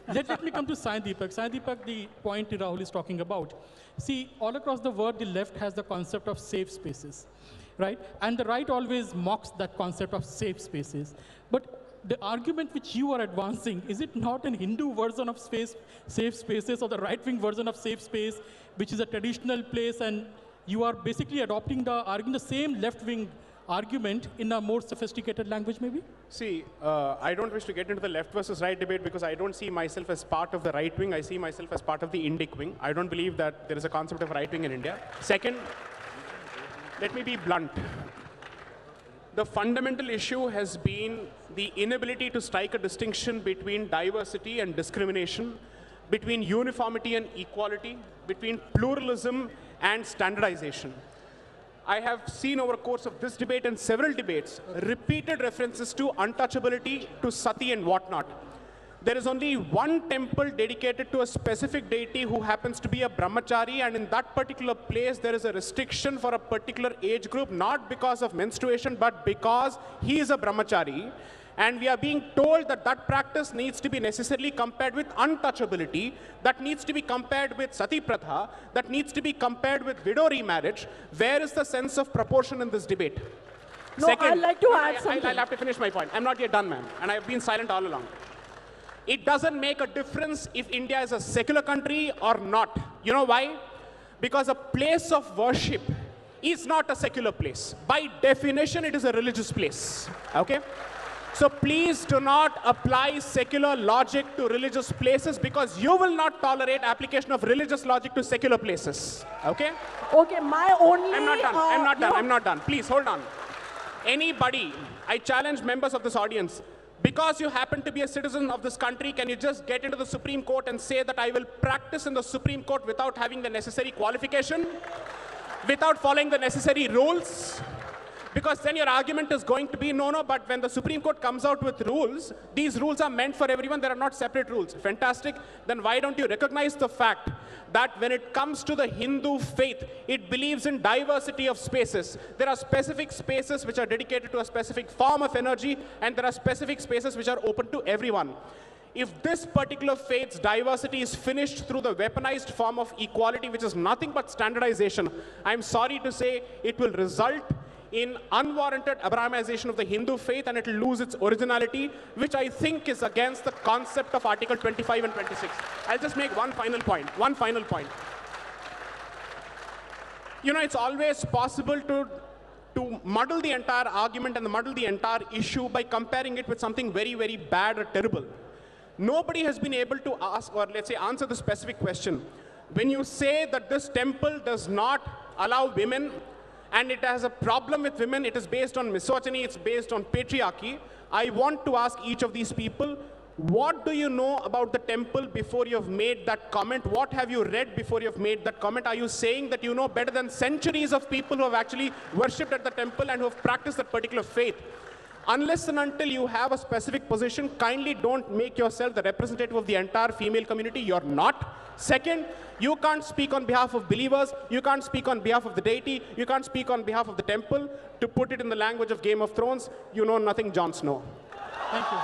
let me come to Sai Deepak. Sai Deepak, the point Rahul is talking about. See, all across the world, the left has the concept of safe spaces, right? And the right always mocks that concept of safe spaces. But the argument which you are advancing, is it not an Hindu version of safe spaces, or the right-wing version of safe space, which is a traditional place, and you are basically arguing the same left-wing argument in a more sophisticated language, maybe? See, I don't wish to get into the left versus right debate because I don't see myself as part of the right wing. I see myself as part of the Indic wing. I don't believe that there is a concept of right wing in India. Second, let me be blunt. The fundamental issue has been the inability to strike a distinction between diversity and discrimination, between uniformity and equality, between pluralism and standardization. I have seen over the course of this debate and several debates, repeated references to untouchability, to sati and whatnot. There is only one temple dedicated to a specific deity who happens to be a brahmachari, and in that particular place there is a restriction for a particular age group, not because of menstruation, but because he is a brahmachari. And we are being told that that practice needs to be necessarily compared with untouchability, that needs to be compared with sati pratha, that needs to be compared with widow remarriage. Where is the sense of proportion in this debate? No, Second, I'd like to add something. I'll have to finish my point. I'm not yet done, ma'am, and I've been silent all along. It doesn't make a difference if India is a secular country or not. You know why? Because a place of worship is not a secular place. By definition, it is a religious place. Okay? So please do not apply secular logic to religious places, because you will not tolerate application of religious logic to secular places. Okay? Okay, my only... I'm not done. Please, hold on. Anybody, I challenge members of this audience, because you happen to be a citizen of this country, can you just get into the Supreme Court and say that I will practice in the Supreme Court without having the necessary qualification, without following the necessary rules? Because then your argument is going to be, no, but when the Supreme Court comes out with rules, these rules are meant for everyone, there are not separate rules. Fantastic. Then why don't you recognize the fact that when it comes to the Hindu faith, it believes in diversity of spaces. There are specific spaces which are dedicated to a specific form of energy, and there are specific spaces which are open to everyone. If this particular faith's diversity is finished through the weaponized form of equality, which is nothing but standardization, I'm sorry to say it will result in unwarranted Abrahamization of the Hindu faith, and it will lose its originality, which I think is against the concept of Article 25 and 26. I'll just make one final point. You know, it's always possible to muddle the entire argument and muddle the entire issue by comparing it with something very, very bad or terrible. Nobody has been able to ask, or let's say answer the specific question. When you say that this temple does not allow women, and it has a problem with women, it is based on misogyny, it's based on patriarchy, I want to ask each of these people, what do you know about the temple before you have made that comment? What have you read before you have made that comment? Are you saying that you know better than centuries of people who have actually worshipped at the temple and who have practiced that particular faith? Unless and until you have a specific position, kindly don't make yourself the representative of the entire female community. You're not. Second, you can't speak on behalf of believers, you can't speak on behalf of the deity, you can't speak on behalf of the temple. To put it in the language of Game of Thrones, you know nothing, Jon Snow. Thank you.